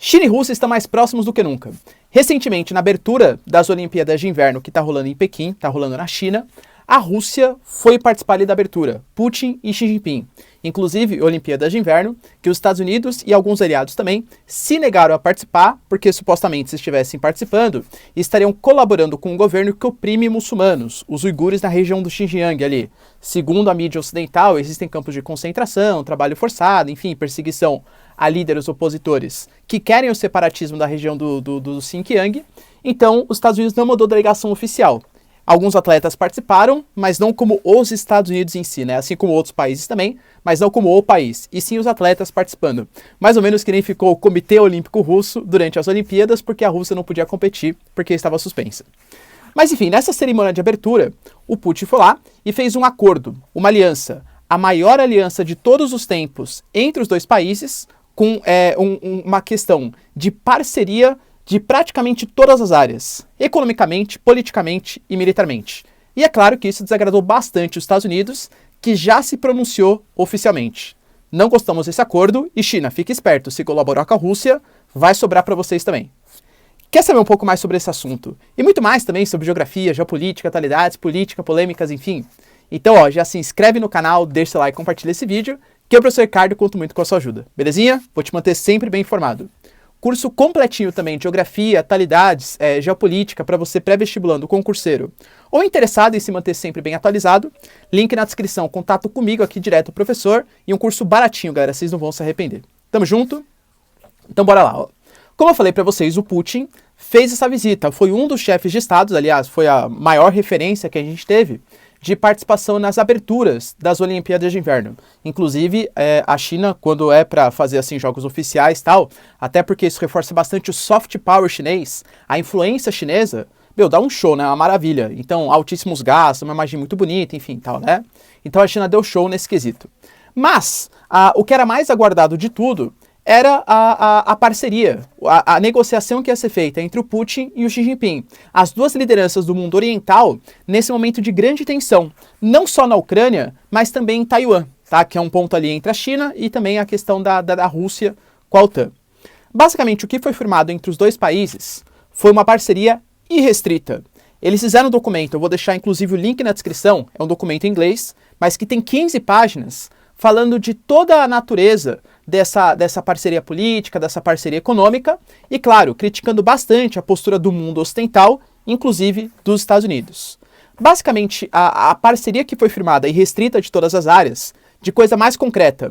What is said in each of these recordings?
China e Rússia estão mais próximos do que nunca. Recentemente, na abertura das Olimpíadas de Inverno, que está rolando em Pequim, está rolando na China, a Rússia foi participar ali da abertura, Putin e Xi Jinping. Inclusive, Olimpíadas de Inverno, que os Estados Unidos e alguns aliados também se negaram a participar, porque supostamente se estivessem participando, estariam colaborando com um governo que oprime muçulmanos, os uigures na região do Xinjiang ali. Segundo a mídia ocidental, existem campos de concentração, trabalho forçado, enfim, perseguição a líderes opositores que querem o separatismo da região do Xinjiang. Então, os Estados Unidos não mandou delegação oficial. Alguns atletas participaram, mas não como os Estados Unidos em si, né? Assim como outros países também, mas não como o país, e sim os atletas participando. Mais ou menos que nem ficou o Comitê Olímpico Russo durante as Olimpíadas, porque a Rússia não podia competir, porque estava suspensa. Mas enfim, nessa cerimônia de abertura, o Putin foi lá e fez um acordo, uma aliança, a maior aliança de todos os tempos entre os dois países, com uma questão de parceria de praticamente todas as áreas, economicamente, politicamente e militarmente. E é claro que isso desagradou bastante os Estados Unidos, que já se pronunciou oficialmente. Não gostamos desse acordo e China, fique esperto, se colaborar com a Rússia, vai sobrar para vocês também. Quer saber um pouco mais sobre esse assunto? E muito mais também sobre geografia, geopolítica, atualidades, política, polêmicas, enfim. Então, já se inscreve no canal, deixa seu like e compartilha esse vídeo, que eu, professor Ricardo, conto muito com a sua ajuda. Belezinha? Vou te manter sempre bem informado. Curso completinho também de geografia, atualidades, geopolítica para você pré-vestibulando, concurseiro ou interessado em se manter sempre bem atualizado. Link na descrição, contato comigo aqui direto, professor, e um curso baratinho, galera, vocês não vão se arrepender. Tamo junto? Então bora lá, ó. Como eu falei para vocês, o Putin fez essa visita, foi um dos chefes de estados, aliás, foi a maior referência que a gente teve de participação nas aberturas das Olimpíadas de Inverno. Inclusive, a China, quando é para fazer assim jogos oficiais e tal, até porque isso reforça bastante o soft power chinês, a influência chinesa, dá um show, né? Uma maravilha. Então, altíssimos gastos, uma imagem muito bonita, enfim, tal, né? Então a China deu show nesse quesito. Mas, o que era mais aguardado de tudo era a parceria, a negociação que ia ser feita entre o Putin e o Xi Jinping. As duas lideranças do mundo oriental nesse momento de grande tensão, não só na Ucrânia, mas também em Taiwan, tá? Que é um ponto ali entre a China e também a questão da Rússia com a OTAN. Basicamente, o que foi firmado entre os dois países foi uma parceria irrestrita. Eles fizeram um documento, eu vou deixar inclusive o link na descrição, é um documento em inglês, mas que tem 15 páginas falando de toda a natureza dessa parceria política, dessa parceria econômica, e claro, criticando bastante a postura do mundo ocidental, inclusive dos Estados Unidos. Basicamente, a parceria que foi firmada e restrita de todas as áreas, de coisa mais concreta,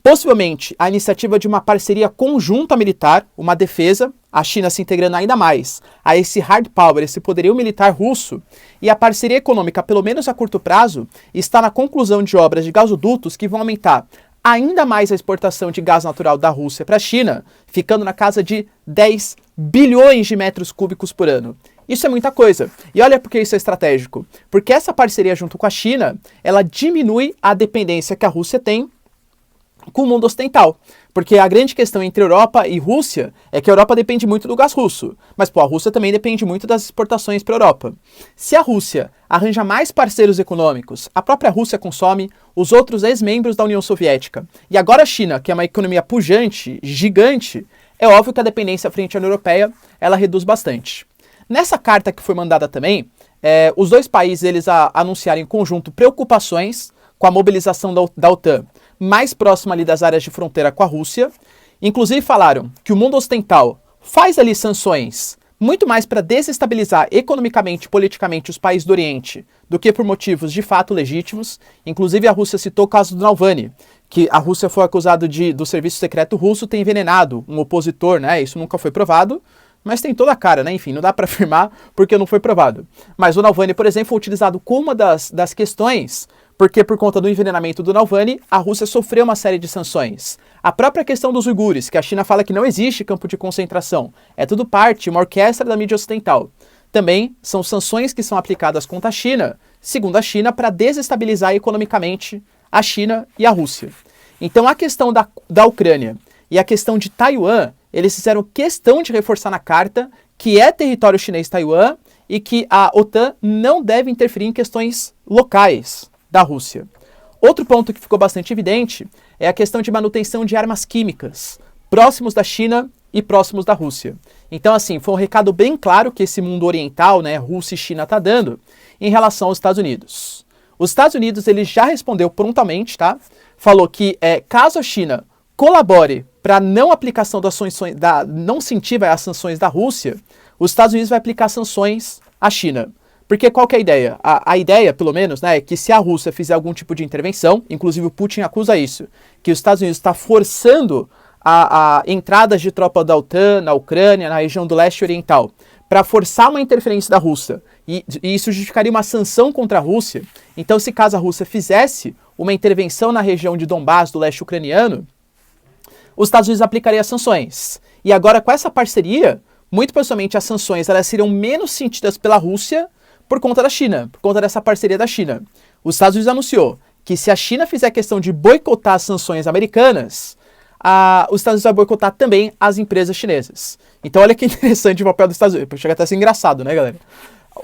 possivelmente a iniciativa de uma parceria conjunta militar, uma defesa, a China se integrando ainda mais a esse hard power, esse poderio militar russo, e a parceria econômica, pelo menos a curto prazo, está na conclusão de obras de gasodutos que vão aumentar ainda mais a exportação de gás natural da Rússia para a China, ficando na casa de 10 bilhões de metros cúbicos por ano. Isso é muita coisa. E olha por que isso é estratégico. Porque essa parceria junto com a China, ela diminui a dependência que a Rússia tem com o mundo ocidental. Porque a grande questão entre Europa e Rússia é que a Europa depende muito do gás russo. Mas a Rússia também depende muito das exportações para a Europa. Se a Rússia arranja mais parceiros econômicos, a própria Rússia consome, os outros ex-membros da União Soviética, e agora a China, que é uma economia pujante, gigante, é óbvio que a dependência frente à União Europeia, ela reduz bastante. Nessa carta que foi mandada também, os dois países eles anunciaram em conjunto preocupações com a mobilização da OTAN mais próxima ali das áreas de fronteira com a Rússia. Inclusive falaram que o mundo ocidental faz ali sanções muito mais para desestabilizar economicamente e politicamente os países do Oriente do que por motivos de fato legítimos. Inclusive a Rússia citou o caso do Navalny, que a Rússia foi acusada do serviço secreto russo ter envenenado um opositor, né? Isso nunca foi provado, mas tem toda a cara, né? Enfim, não dá para afirmar porque não foi provado. Mas o Navalny, por exemplo, foi utilizado como uma das questões porque por conta do envenenamento do Navalny, a Rússia sofreu uma série de sanções. A própria questão dos uigures, que a China fala que não existe campo de concentração, é tudo parte, uma orquestra da mídia ocidental. Também são sanções que são aplicadas contra a China, segundo a China, para desestabilizar economicamente a China e a Rússia. Então a questão da Ucrânia e a questão de Taiwan, eles fizeram questão de reforçar na carta que é território chinês Taiwan e que a OTAN não deve interferir em questões locais da Rússia. Outro ponto que ficou bastante evidente é a questão de manutenção de armas químicas próximos da China e próximos da Rússia. Então, assim, foi um recado bem claro que esse mundo oriental, né, Rússia e China, está dando em relação aos Estados Unidos. Os Estados Unidos, ele já respondeu prontamente, tá? Falou que caso a China colabore para não aplicação das sanções, não sentir as sanções da Rússia, os Estados Unidos vai aplicar sanções à China. Porque qual que é a ideia? A ideia, pelo menos, né, é que se a Rússia fizer algum tipo de intervenção, inclusive o Putin acusa isso, que os Estados Unidos está forçando a entradas de tropa da OTAN na Ucrânia, na região do leste oriental, para forçar uma interferência da Rússia, e isso justificaria uma sanção contra a Rússia. Então, se caso a Rússia fizesse uma intervenção na região de Donbás, do leste ucraniano, os Estados Unidos aplicariam as sanções. E agora, com essa parceria, muito possivelmente as sanções elas seriam menos sentidas pela Rússia por conta da China, por conta dessa parceria da China. Os Estados Unidos anunciou que se a China fizer questão de boicotar as sanções americanas, os Estados Unidos vai boicotar também as empresas chinesas. Então olha que interessante o papel dos Estados Unidos. Chega até a ser engraçado, né, galera?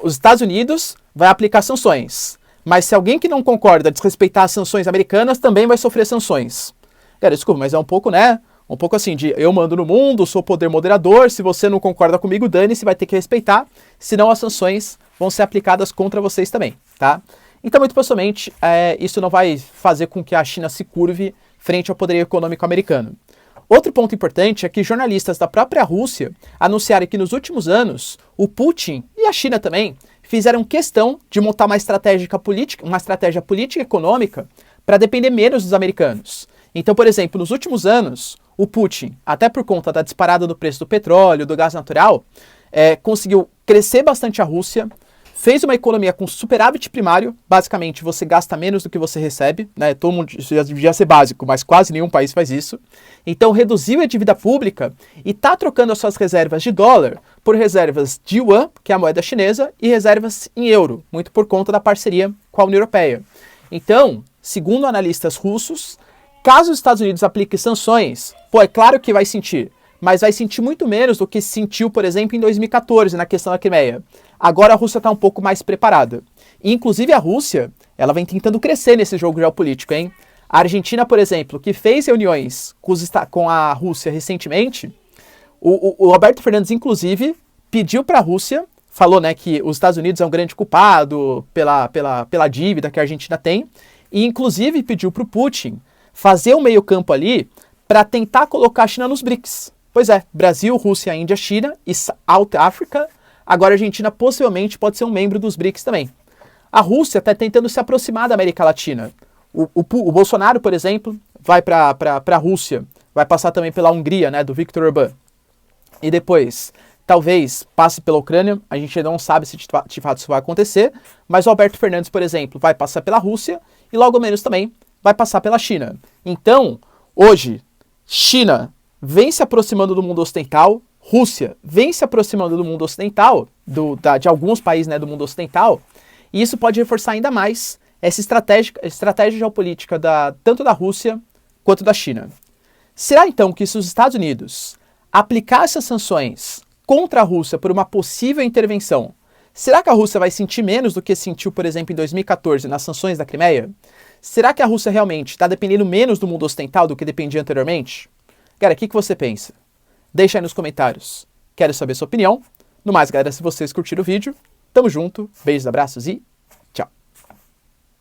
Os Estados Unidos vai aplicar sanções, mas se alguém que não concorda desrespeitar as sanções americanas, também vai sofrer sanções. Cara, desculpa, mas é um pouco, né? Um pouco assim de eu mando no mundo, sou poder moderador, se você não concorda comigo, dane-se, vai ter que respeitar, senão as sanções vão ser aplicadas contra vocês também, tá? Então, muito possivelmente, isso não vai fazer com que a China se curve frente ao poderio econômico americano. Outro ponto importante é que jornalistas da própria Rússia anunciaram que nos últimos anos, o Putin e a China também fizeram questão de montar uma estratégia política e econômica para depender menos dos americanos. Então, por exemplo, nos últimos anos, o Putin, até por conta da disparada do preço do petróleo, do gás natural, conseguiu crescer bastante a Rússia, fez uma economia com superávit primário, basicamente você gasta menos do que você recebe, né? Todo mundo, isso já devia ser básico, mas quase nenhum país faz isso. Então reduziu a dívida pública e está trocando as suas reservas de dólar por reservas de yuan, que é a moeda chinesa, e reservas em euro, muito por conta da parceria com a União Europeia. Então, segundo analistas russos, caso os Estados Unidos apliquem sanções, é claro que vai sentir, mas vai sentir muito menos do que sentiu, por exemplo, em 2014, na questão da Crimeia. Agora a Rússia está um pouco mais preparada. E, inclusive, a Rússia, ela vem tentando crescer nesse jogo geopolítico, hein? A Argentina, por exemplo, que fez reuniões com a Rússia recentemente, o Alberto Fernandes, inclusive, pediu para a Rússia, falou, né, que os Estados Unidos é um grande culpado pela dívida que a Argentina tem, e, inclusive, pediu para o Putin fazer um meio-campo ali para tentar colocar a China nos BRICS. Pois é, Brasil, Rússia, Índia, China e South Africa. Agora a Argentina possivelmente pode ser um membro dos BRICS também. A Rússia está tentando se aproximar da América Latina. O Bolsonaro, por exemplo, vai para a Rússia, vai passar também pela Hungria, né, do Viktor Orbán. E depois, talvez, passe pela Ucrânia, a gente ainda não sabe se de fato isso vai acontecer, mas o Alberto Fernandes, por exemplo, vai passar pela Rússia e logo menos também vai passar pela China. Então, hoje, China vem se aproximando do mundo ocidental, Rússia vem se aproximando do mundo ocidental, de alguns países, né, do mundo ocidental, e isso pode reforçar ainda mais essa estratégia geopolítica tanto da Rússia quanto da China. Será então que se os Estados Unidos aplicassem essas sanções contra a Rússia por uma possível intervenção, será que a Rússia vai sentir menos do que sentiu, por exemplo, em 2014 nas sanções da Crimeia? Será que a Rússia realmente está dependendo menos do mundo ocidental do que dependia anteriormente? Cara, o que você pensa? Deixa aí nos comentários. Quero saber sua opinião. No mais, galera, se vocês curtiram o vídeo, tamo junto, beijos, abraços e